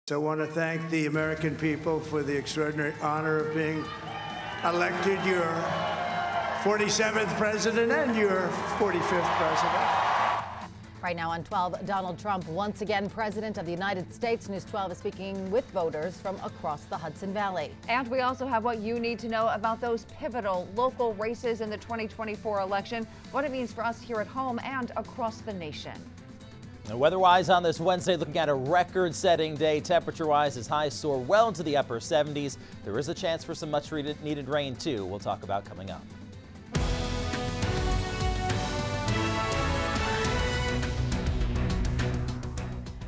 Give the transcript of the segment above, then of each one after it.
So I want to thank the American people for the extraordinary honor of being elected your 47th president and your 45th president. Right now on 12, Donald Trump, once again president of the United States. News 12 is speaking with voters from across the Hudson Valley. And we also have what you need to know about those pivotal local races in the 2024 election, what it means for us here at home and across the nation. Weather-wise on this Wednesday, looking at a record-setting day. Temperature-wise, as highs soar well into the upper 70s. There is a chance for some much-needed rain, too. We'll talk about coming up.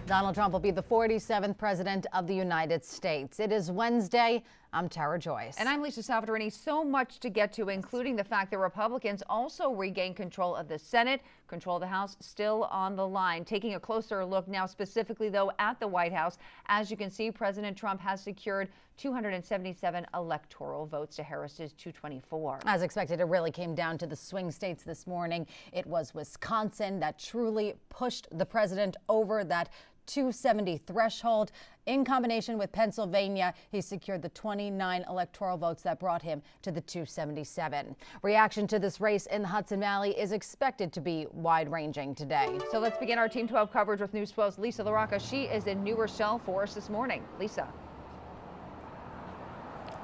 Donald Trump will be the 47th president of the United States. It is Wednesday. I'm Tara Joyce. And I'm Lisa Salvatorini. So much to get to, including the fact that Republicans also regain control of the Senate, control of the House still on the line. Taking a closer look now specifically, though, at the White House. As you can see, President Trump has secured 277 electoral votes to Harris's 224. As expected, it really came down to the swing states this morning. It was Wisconsin that truly pushed the president over that 270 threshold. In combination with Pennsylvania, he secured the 29 electoral votes that brought him to the 277. Reaction to this race in the Hudson Valley is expected to be wide-ranging today. So let's begin our Team 12 coverage with News 12's Lisa LaRocca. She is in New Rochelle for us this morning. Lisa.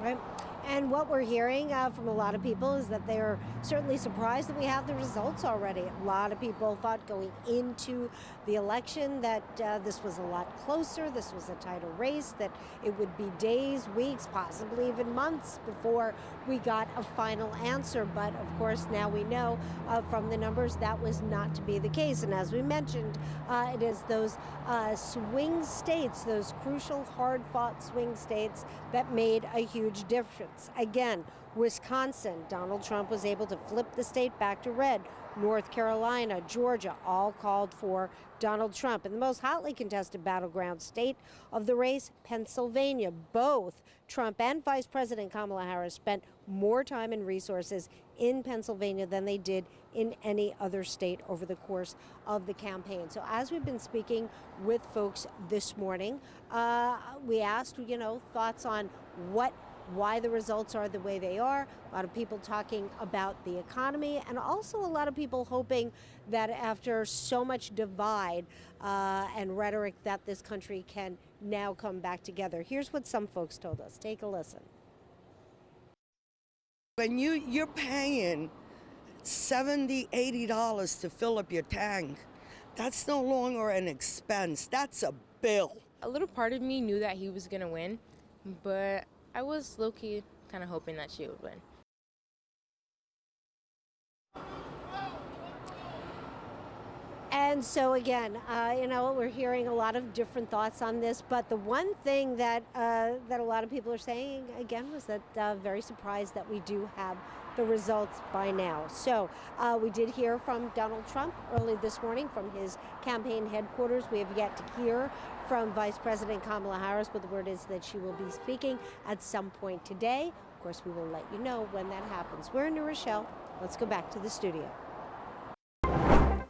Right. And what we're hearing from a lot of people is that they're certainly surprised that we have the results already. A lot of people thought going into the election that this was a lot closer, this was a tighter race, that it would be days, weeks, possibly even months before we got a final answer. But of course, now we know from the numbers that was not to be the case. And as we mentioned, it is those swing states, those crucial, hard-fought swing states that made a huge difference. Again, Wisconsin, Donald Trump was able to flip the state back to red. North Carolina, Georgia, all called for Donald Trump. In the most hotly contested battleground state of the race, Pennsylvania, both Trump and Vice President Kamala Harris spent more time and resources in Pennsylvania than they did in any other state over the course of the campaign. So as we've been speaking with folks this morning, we asked, thoughts on why the results are the way they are. A lot of people talking about the economy, and also a lot of people hoping that after so much divide and rhetoric that this country can now come back together. Here's what some folks told us. Take a listen. When you're paying $70, $80 to fill up your tank, that's no longer an expense, that's a bill. A little part of me knew that he was gonna win, but I was low-key kind of hoping that she would win. And so again, we're hearing a lot of different thoughts on this, but the one thing that that a lot of people are saying again was that very surprised that we do have the results by now. So we did hear from Donald Trump early this morning from his campaign headquarters. We have yet to hear from Vice President Kamala Harris, but the word is that she will be speaking at some point today. Of course, we will let you know when that happens. We're in New Rochelle. Let's go back to the studio.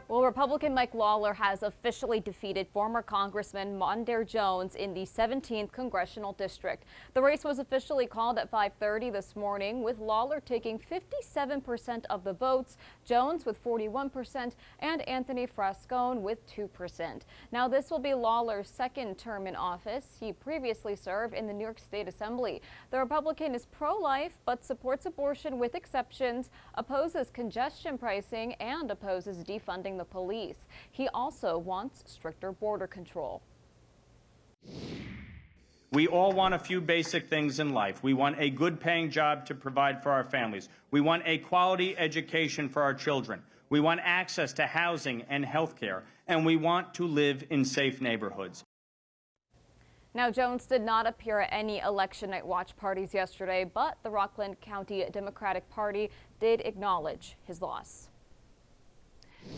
Well, Republican Mike Lawler has officially defeated former Congressman Mondaire Jones in the 17th Congressional District. The race was officially called at 5:30 this morning, with Lawler taking 57% of the votes, Jones with 41%, and Anthony Frascone with 2%. Now, this will be Lawler's second term in office. He previously served in the New York State Assembly. The Republican is pro-life, but supports abortion with exceptions, opposes congestion pricing, and opposes defunding the police. He also wants stricter border control. We all want a few basic things in life. We want a good paying job to provide for our families. We want a quality education for our children. We want access to housing and health care. And we want to live in safe neighborhoods. Now, Jones did not appear at any election night watch parties yesterday, but the Rockland County Democratic Party did acknowledge his loss.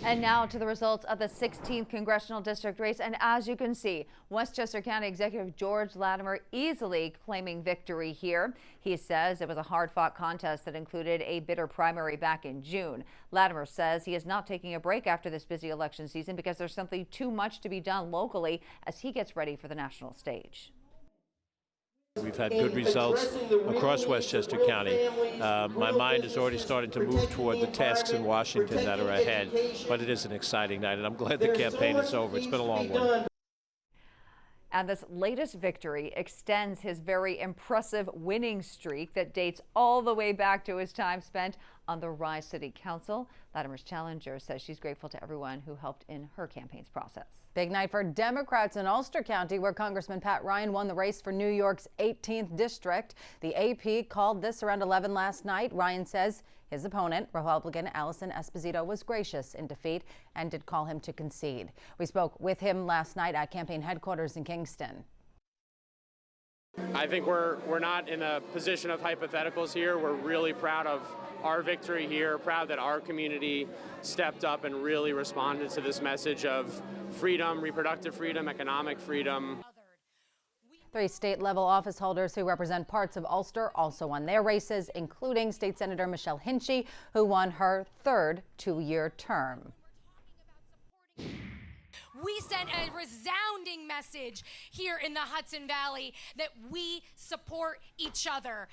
And now to the results of the 16th Congressional District race. And as you can see, Westchester County Executive George Latimer easily claiming victory here. He says it was a hard-fought contest that included a bitter primary back in June. Latimer says he is not taking a break after this busy election season because there's simply too much to be done locally as he gets ready for the national stage. We've had good results across Westchester County. My mind is already starting to move toward the tasks in Washington that are ahead, but it is an exciting night, and I'm glad the campaign is over. It's been a long one. And this latest victory extends his very impressive winning streak that dates all the way back to his time spent on the Rye City Council. Latimer's challenger says she's grateful to everyone who helped in her campaign's process. Big night for Democrats in Ulster County, where Congressman Pat Ryan won the race for New York's 18th district. The AP called this around 11 last night. Ryan says his opponent, Republican Allison Esposito, was gracious in defeat and did call him to concede. We spoke with him last night at campaign headquarters in Kingston. I think we're not in a position of hypotheticals here. We're really proud of our victory here, proud that our community stepped up and really responded to this message of freedom, reproductive freedom, economic freedom. 3 state-level office holders who represent parts of Ulster also won their races, including State Senator Michelle Hinchey, who won her 3rd 2-year term. We sent a resounding message here in the Hudson Valley that we support each other.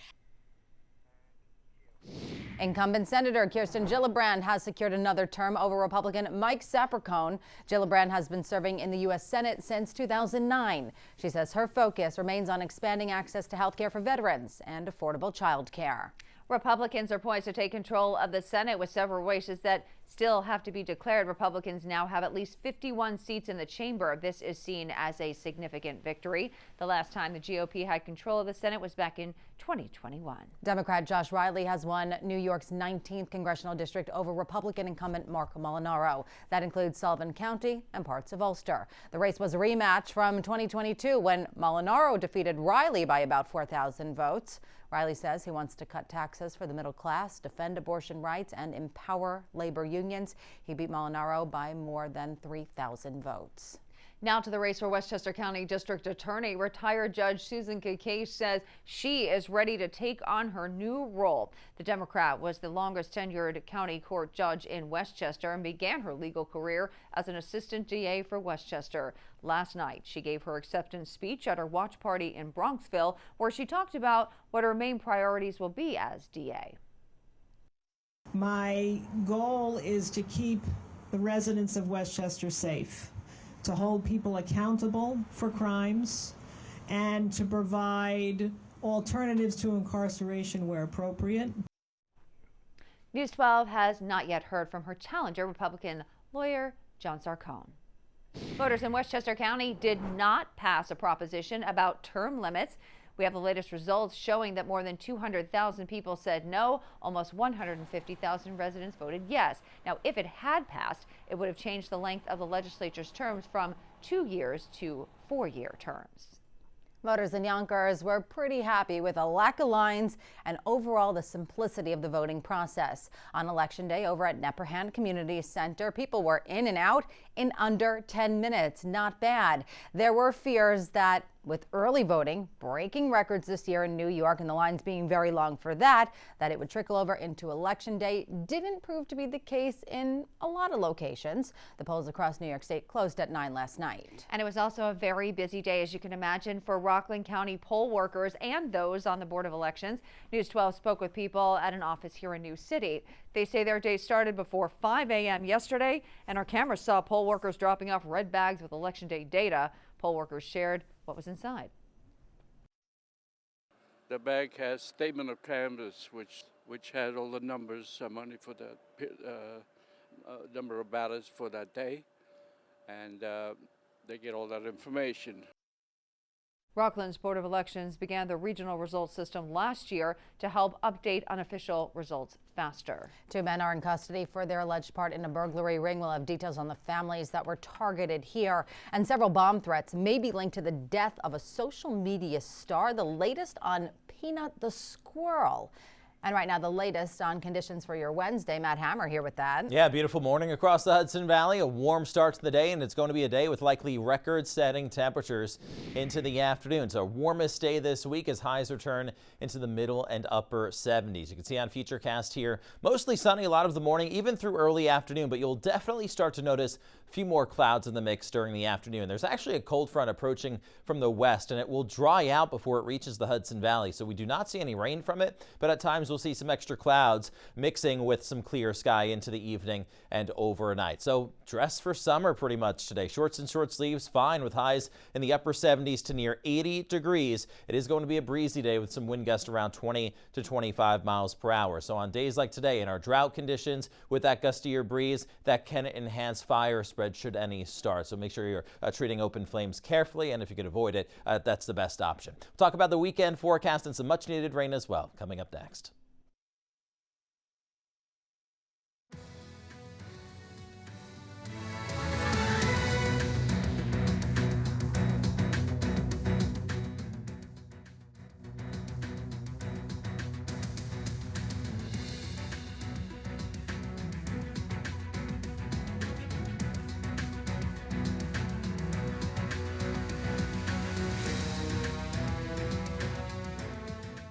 Incumbent Senator Kirsten Gillibrand has secured another term over Republican Mike Sapercohn. Gillibrand has been serving in the U.S. Senate since 2009. She says her focus remains on expanding access to health care for veterans and affordable child care. Republicans are poised to take control of the Senate with several races that still have to be declared. Republicans now have at least 51 seats in the chamber. This is seen as a significant victory. The last time the GOP had control of the Senate was back in 2021. Democrat Josh Riley has won New York's 19th congressional district over Republican incumbent Mark Molinaro. That includes Sullivan County and parts of Ulster. The race was a rematch from 2022 when Molinaro defeated Riley by about 4,000 votes. Riley says he wants to cut taxes for the middle class, defend abortion rights, and empower labor unions. He beat Molinaro by more than 3,000 votes. Now to the race for Westchester County District Attorney. Retired Judge Susan Kakash says she is ready to take on her new role. The Democrat was the longest tenured county court judge in Westchester and began her legal career as an assistant DA for Westchester. Last night, she gave her acceptance speech at her watch party in Bronxville, where she talked about what her main priorities will be as DA. My goal is to keep the residents of Westchester safe, to hold people accountable for crimes, and to provide alternatives to incarceration where appropriate. News 12 has not yet heard from her challenger, Republican lawyer John Sarcone. Voters in Westchester County did not pass a proposition about term limits. We have the latest results showing that more than 200,000 people said no. Almost 150,000 residents voted yes. Now, if it had passed, it would have changed the length of the legislature's terms from 2 years to 4-year terms. Voters in Yonkers were pretty happy with a lack of lines and overall the simplicity of the voting process. On Election Day over at Nepperhand Community Center, people were in and out in under 10 minutes. Not bad. There were fears that with early voting breaking records this year in New York and the lines being very long for that it would trickle over into Election Day. Didn't prove to be the case in a lot of locations. The polls across New York State closed at 9 last night. And it was also a very busy day, as you can imagine, for Rockland County poll workers and those on the Board of Elections. News 12 spoke with people at an office here in New City. They say their day started before 5 a.m. yesterday, and our cameras saw poll workers dropping off red bags with Election Day data. Poll workers shared what was inside. The bag has statement of canvass, which had all the numbers, money for the number of ballots for that day, and they get all that information. Rockland's Board of Elections began the regional results system last year to help update unofficial results faster. 2 men are in custody for their alleged part in a burglary ring. We'll have details on the families that were targeted here. And several bomb threats may be linked to the death of a social media star. The latest on Peanut the squirrel. And right now, the latest on conditions for your Wednesday. Matt Hammer here with that. Yeah, beautiful morning across the Hudson Valley. A warm start to the day, and it's going to be a day with likely record-setting temperatures into the afternoon. So warmest day this week as highs return into the middle and upper 70s. You can see on Futurecast here, mostly sunny a lot of the morning, even through early afternoon, but you'll definitely start to notice a few more clouds in the mix during the afternoon. There's actually a cold front approaching from the west, and it will dry out before it reaches the Hudson Valley. So we do not see any rain from it, but at times we'll see some extra clouds mixing with some clear sky into the evening and overnight. So dress for summer pretty much today. Shorts and short sleeves, fine, with highs in the upper 70s to near 80 degrees. It is going to be a breezy day with some wind gusts around 20 to 25 miles per hour. So on days like today, in our drought conditions with that gustier breeze, that can enhance fire spread should any start. So make sure you're treating open flames carefully, and if you can avoid it, that's the best option. We'll talk about the weekend forecast and some much needed rain as well coming up next.